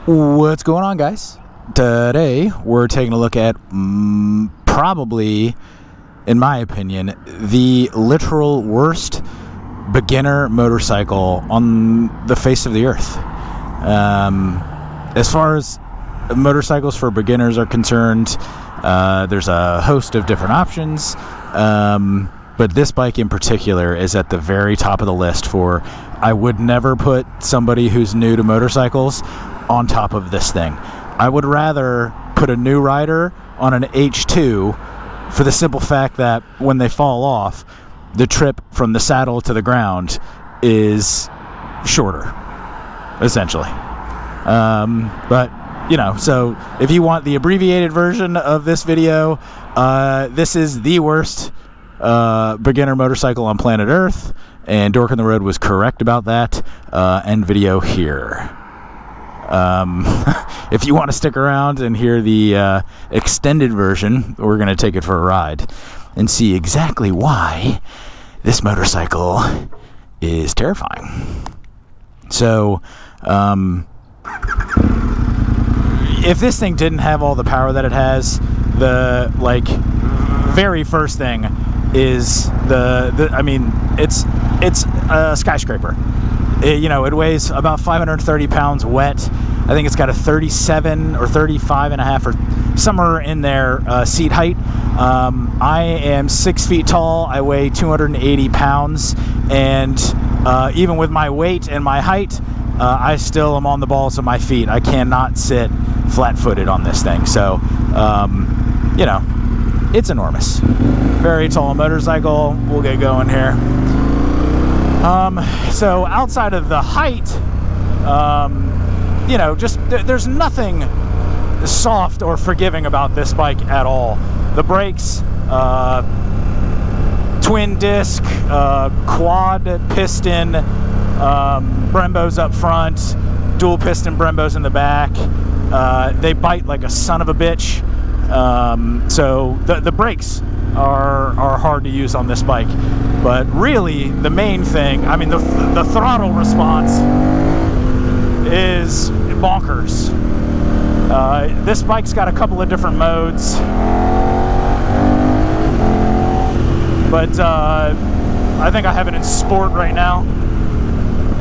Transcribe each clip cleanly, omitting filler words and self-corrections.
What's going on, guys? Today we're taking a look at probably, in my opinion, the literal worst beginner motorcycle on the face of the earth. As far as motorcycles for beginners are concerned, there's a host of different options, but this bike in particular is at the very top of the list for I would never put somebody who's new to motorcycles on top of this thing. I would rather put a new rider on an H2 for the simple fact that when they fall off, the trip from the saddle to the ground is shorter, essentially. But, you know, so if you want the abbreviated version of this video, this is the worst beginner motorcycle on planet Earth, and Dork on the Road was correct about that. End video here. If you want to stick around and hear the extended version, we're going to take it for a ride and see exactly why this motorcycle is terrifying. So, if this thing didn't have all the power that it has, the very first thing is it's a skyscraper. It weighs about 530 pounds wet. I think it's got a 37 or 35 and a half or somewhere in there seat height. I am 6 feet tall. I weigh 280 pounds. And even with my weight and my height, I still am on the balls of my feet. I cannot sit flat-footed on this thing. So, it's enormous. Very tall motorcycle. We'll get going here. So outside of the height, there's nothing soft or forgiving about this bike at all. The brakes, twin disc, quad piston, Brembos up front, dual piston Brembos in the back. They bite like a son of a bitch. So the brakes are hard to use on this bike. But really, the main thing, the throttle response is bonkers. This bike's got a couple of different modes. But I think I have it in sport right now.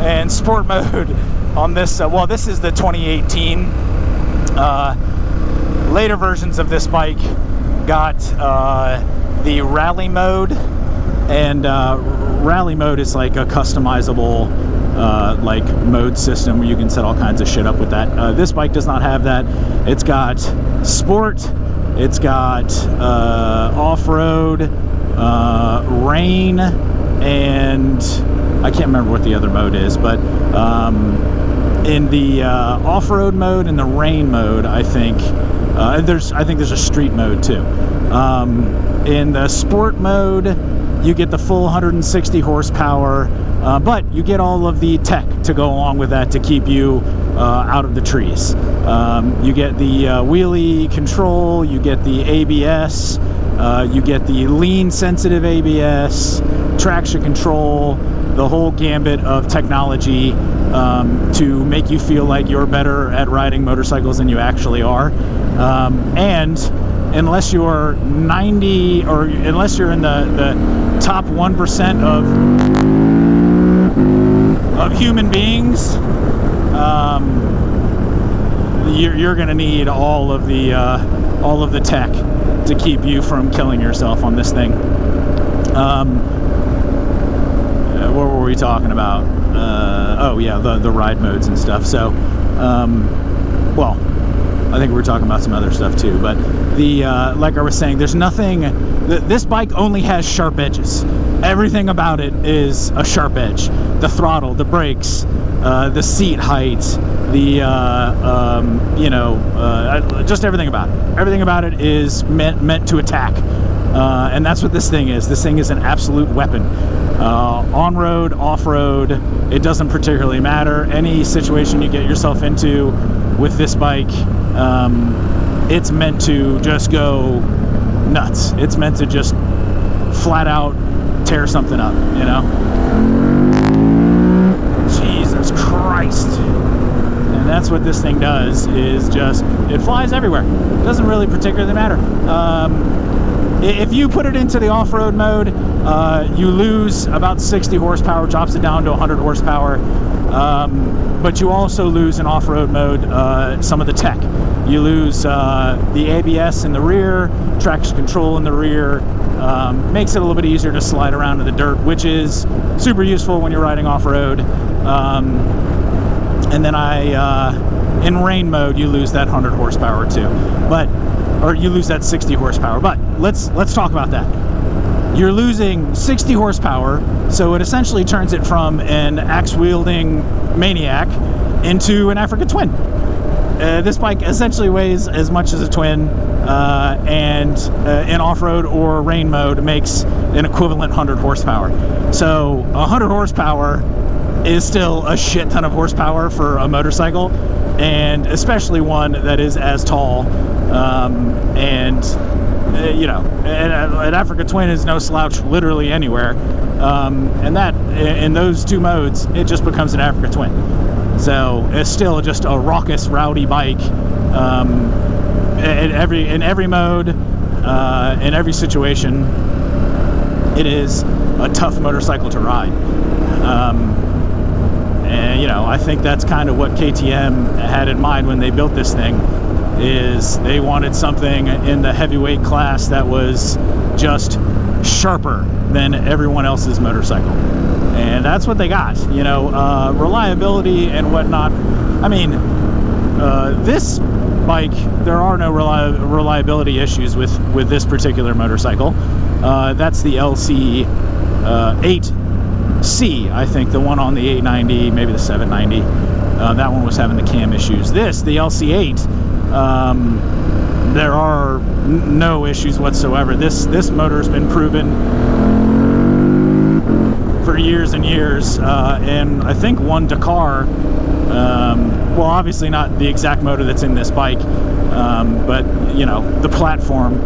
And sport mode on this, this is the 2018. Later versions of this bike got the rally mode. And rally mode is like a customizable mode system where you can set all kinds of shit up with that. This bike does not have that. It's got sport, it's got off-road, rain, and I can't remember what the other mode is, but in the off-road mode and the rain mode, I think there's a street mode too. In the sport mode, you get the full 160 horsepower, but you get all of the tech to go along with that to keep you out of the trees. You get the wheelie control, you get the ABS, you get the lean sensitive ABS, traction control, the whole gambit of technology to make you feel like you're better at riding motorcycles than you actually are. And unless you're 90 or unless you're in the top 1% of human beings, you're going to need all of the tech to keep you from killing yourself on this thing. What were we talking about? The ride modes and stuff. So, I think we were talking about some other stuff too, but like I was saying, there's nothing. This bike only has sharp edges. Everything about it is a sharp edge. The throttle, the brakes, the seat height, just everything about it. Everything about it is meant to attack, and that's what this thing is. This thing is an absolute weapon. On-road, off-road, it doesn't particularly matter. Any situation you get yourself into with this bike, it's meant to just go nuts. It's meant to just flat out tear something up, Jesus Christ. And that's that's what this thing does, is just, it flies everywhere. Doesn't really particularly matter. If you put it into the off-road mode, you lose about 60 horsepower, drops it down to 100 horsepower. But you also lose in off-road mode some of the tech. You lose the ABS in the rear, traction control in the rear. Makes it a little bit easier to slide around in the dirt, which is super useful when you're riding off-road. And then in rain mode, you lose that 100 horsepower too, or you lose that 60 horsepower. But let's talk about that. You're losing 60 horsepower, so it essentially turns it from an axe-wielding maniac into an Africa Twin. This bike essentially weighs as much as a Twin, and in off-road or rain mode makes an equivalent 100 horsepower. So 100 horsepower is still a shit ton of horsepower for a motorcycle, and especially one that is as tall. You know, an Africa Twin is no slouch literally anywhere. And that, in those two modes, it just becomes an Africa Twin. So it's still just a raucous, rowdy bike. In every mode, in every situation, it is a tough motorcycle to ride. And you know, I think that's kind of what KTM had in mind when they built this thing, is they wanted something in the heavyweight class that was just sharper than everyone else's motorcycle. And that's what they got. You know, reliability and whatnot. I mean, this bike, there are no reliability issues with this particular motorcycle. That's the LC8C, I think, the one on the 890, maybe the 790. That one was having the cam issues. The LC8, there are no issues whatsoever. This motor has been proven for years and years, and I think won Dakar. Well, obviously not the exact motor that's in this bike, but you know, the platform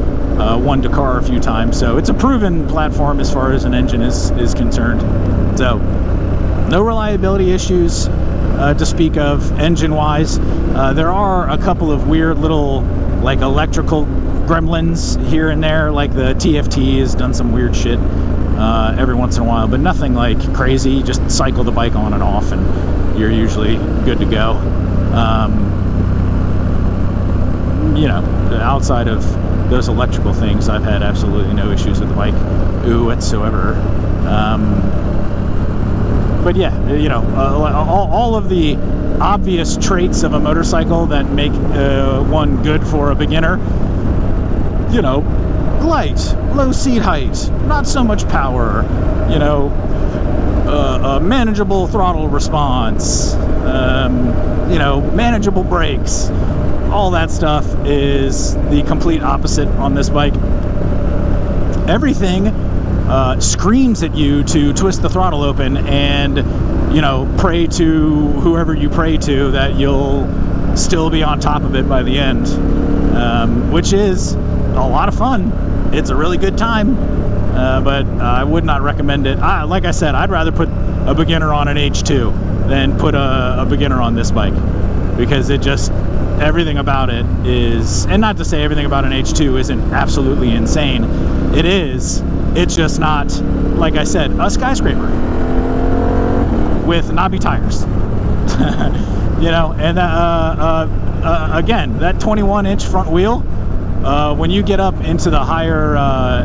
won Dakar a few times. So it's a proven platform as far as an engine is concerned. So no reliability issues to speak of engine-wise. There are a couple of weird little like electrical gremlins here and there, like the TFT has done some weird shit every once in a while, but nothing like crazy. You just cycle the bike on and off and you're usually good to go. You know, outside of those electrical things, I've had absolutely no issues with the bike whatsoever. But yeah, you know, all of the obvious traits of a motorcycle that make one good for a beginner. You know, light, low seat height, not so much power, you know, a manageable throttle response, you know, manageable brakes. All that stuff is the complete opposite on this bike. Everything screams at you to twist the throttle open and, you know, pray to whoever you pray to that you'll still be on top of it by the end, which is a lot of fun. It's a really good time, but I would not recommend it. Like I said, I'd rather put a beginner on an H2 than put a beginner on this bike, because it just, everything about it is, and not to say everything about an H2 isn't absolutely insane. It is. It's just not, like I said, a skyscraper with knobby tires. You know, and again, that 21-inch front wheel, when you get up into the higher,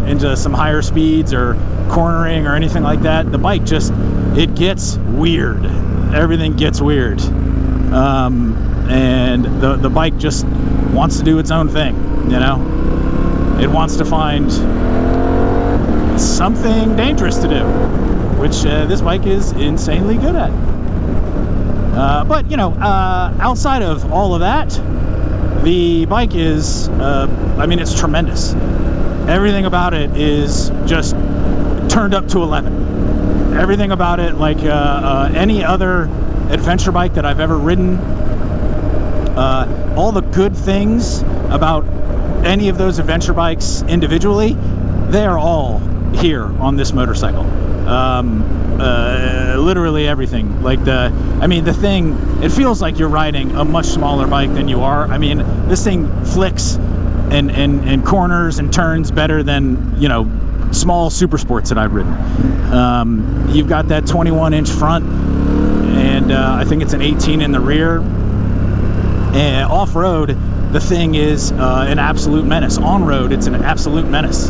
into some higher speeds or cornering or anything like that, the bike just, it gets weird. Everything gets weird. And the bike just wants to do its own thing, you know? It wants to find something dangerous to do, which this bike is insanely good at. But, you know, outside of all of that, the bike is, I mean, it's tremendous. Everything about it is just turned up to 11. Everything about it, like any other adventure bike that I've ever ridden, all the good things about any of those adventure bikes individually, they are all here on this motorcycle. literally everything. Like the thing, it feels like you're riding a much smaller bike than you are. I mean, this thing flicks and corners and turns better than, you know, small super sports that I've ridden. You've got that 21-inch front, and I think it's an 18 in the rear. And off-road, the thing is an absolute menace. On-road, it's an absolute menace.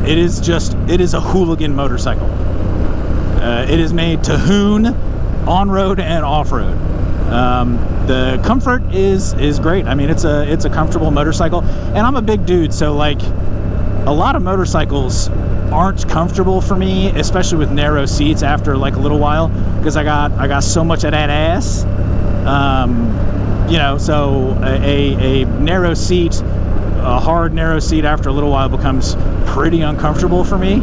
It is a hooligan motorcycle. It is made to hoon on-road and off-road. The comfort is great. I mean, it's a comfortable motorcycle, and I'm a big dude, so like a lot of motorcycles aren't comfortable for me, especially with narrow seats after like a little while, because I got so much of that ass. You know, so a narrow seat, a hard narrow seat after a little while becomes pretty uncomfortable for me.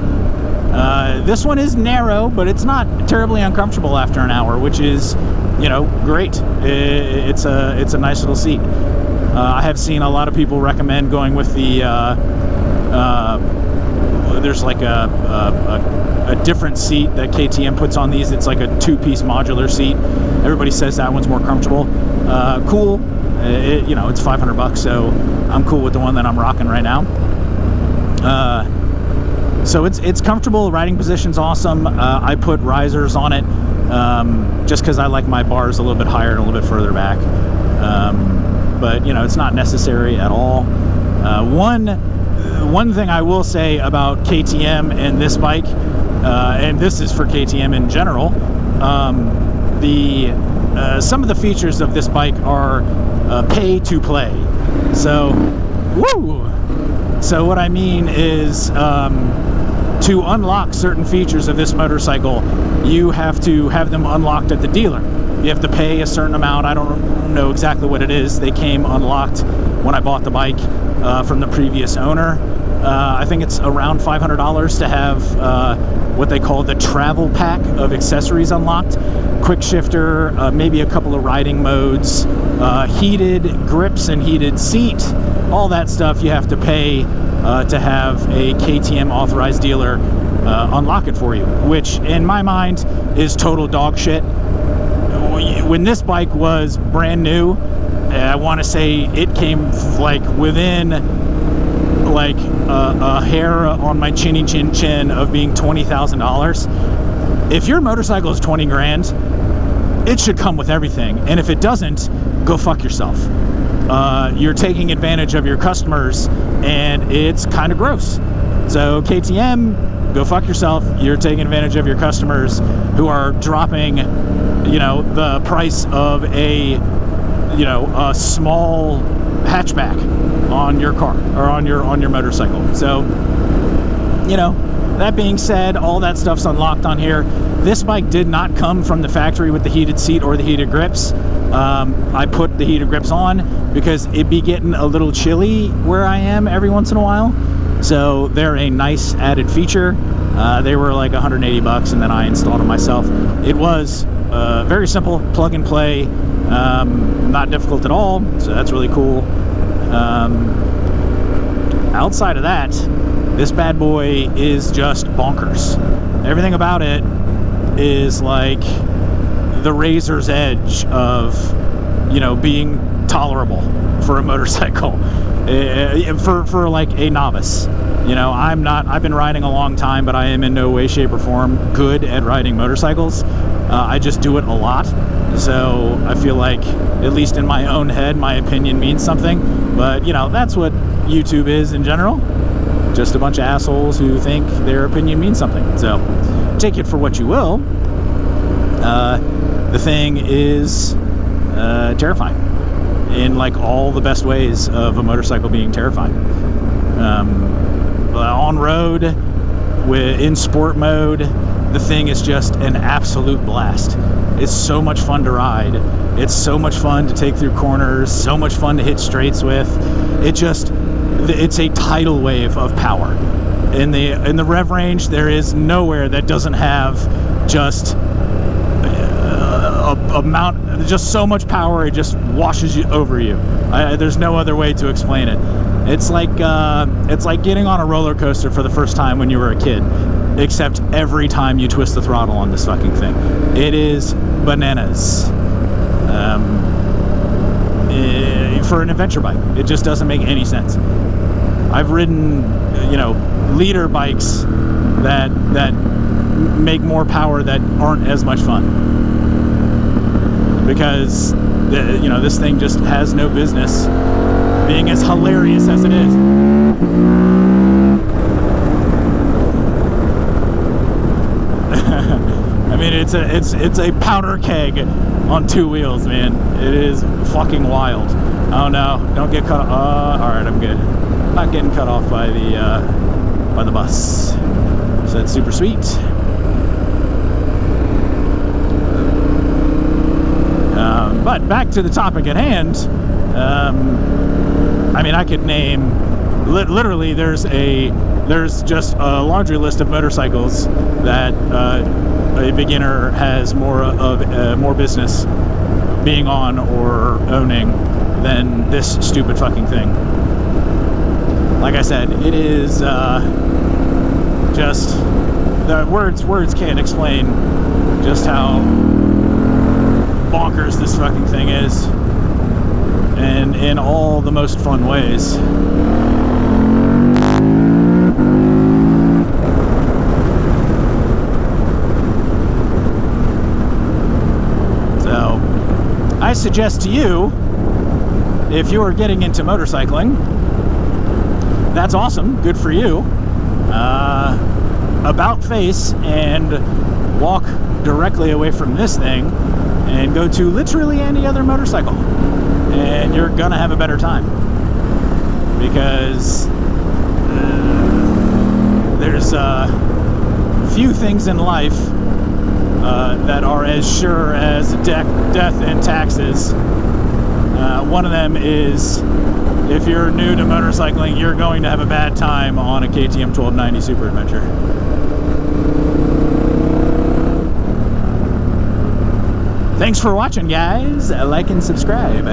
This one is narrow, but it's not terribly uncomfortable after an hour, which is, you know, great. It's a nice little seat. I have seen a lot of people recommend going with the there's like a different seat that KTM puts on these. It's like a 2-piece modular seat. Everybody says that one's more comfortable. Cool. You know, it's $500, so I'm cool with the one that I'm rocking right now. So it's comfortable. Riding position's awesome. I put risers on it just because I like my bars a little bit higher and a little bit further back. But you know, it's not necessary at all. One thing I will say about KTM and this bike, and this is for KTM in general, some of the features of this bike are pay to play. So, So what I mean is, to unlock certain features of this motorcycle, you have to have them unlocked at the dealer. You have to pay a certain amount. I don't know exactly what it is. They came unlocked when I bought the bike from the previous owner. I think it's around $500 to have what they call the travel pack of accessories unlocked. Quick shifter, maybe a couple of riding modes, heated grips and heated seat. All that stuff you have to pay to have a KTM authorized dealer unlock it for you, which in my mind is total dog shit. When this bike was brand new, I want to say it came like within like a hair on my chinny chin of being $20,000. If your motorcycle is 20 grand, it should come with everything. And if it doesn't, go fuck yourself. You're taking advantage of your customers, and it's kind of gross. So KTM, go fuck yourself. You're taking advantage of your customers who are dropping, you know, the price of a small hatchback on your car or on your motorcycle. So, you know, that being said, all that stuff's unlocked on here. This bike did not come from the factory with the heated seat or the heated grips. I put the heated grips on because it'd be getting a little chilly where I am every once in a while. So they're a nice added feature. They were like $180, and then I installed them myself. It was very simple, plug and play, not difficult at all. So that's really cool. Outside of that, this bad boy is just bonkers. Everything about it is like the razor's edge of, you know, being tolerable for a motorcycle, for like a novice. You know, I've been riding a long time, but I am in no way, shape, or form good at riding motorcycles. I just do it a lot. So I feel like, at least in my own head, my opinion means something. But, you know, that's what YouTube is in general. Just a bunch of assholes who think their opinion means something. So take it for what you will. The thing is terrifying in like all the best ways of a motorcycle being terrifying. On road, in sport mode, the thing is just an absolute blast. It's so much fun to ride. It's so much fun to take through corners, so much fun to hit straights with. It's a tidal wave of power. In the rev range, there is nowhere that doesn't have just just so much power it just washes you over you. There's no other way to explain it. It's like getting on a roller coaster for the first time when you were a kid. except every time you twist the throttle on this fucking thing. It is bananas. For an adventure bike, it just doesn't make any sense. I've ridden, you know, leader bikes that make more power that aren't as much fun, because you know, this thing just has no business being as hilarious as it is. I mean, it's a powder keg on two wheels, man. It is fucking wild. Oh no, don't get cut off. Alright, I'm good. Not getting cut off by the bus. So that's super sweet. But back to the topic at hand. I mean, I could name literally. There's just a laundry list of motorcycles that a beginner has more business being on or owning than this stupid fucking thing. Like I said, it is just the words can't explain just how bonkers this fucking thing is, and in all the most fun ways. So I suggest to you, if you are getting into motorcycling, that's awesome, good for you. About face and walk directly away from this thing and go to literally any other motorcycle, and you're gonna have a better time, because there's few things in life that are as sure as death and taxes. One of them is, if you're new to motorcycling, you're going to have a bad time on a KTM 1290 Super Adventure. Thanks for watching, guys. Like and subscribe.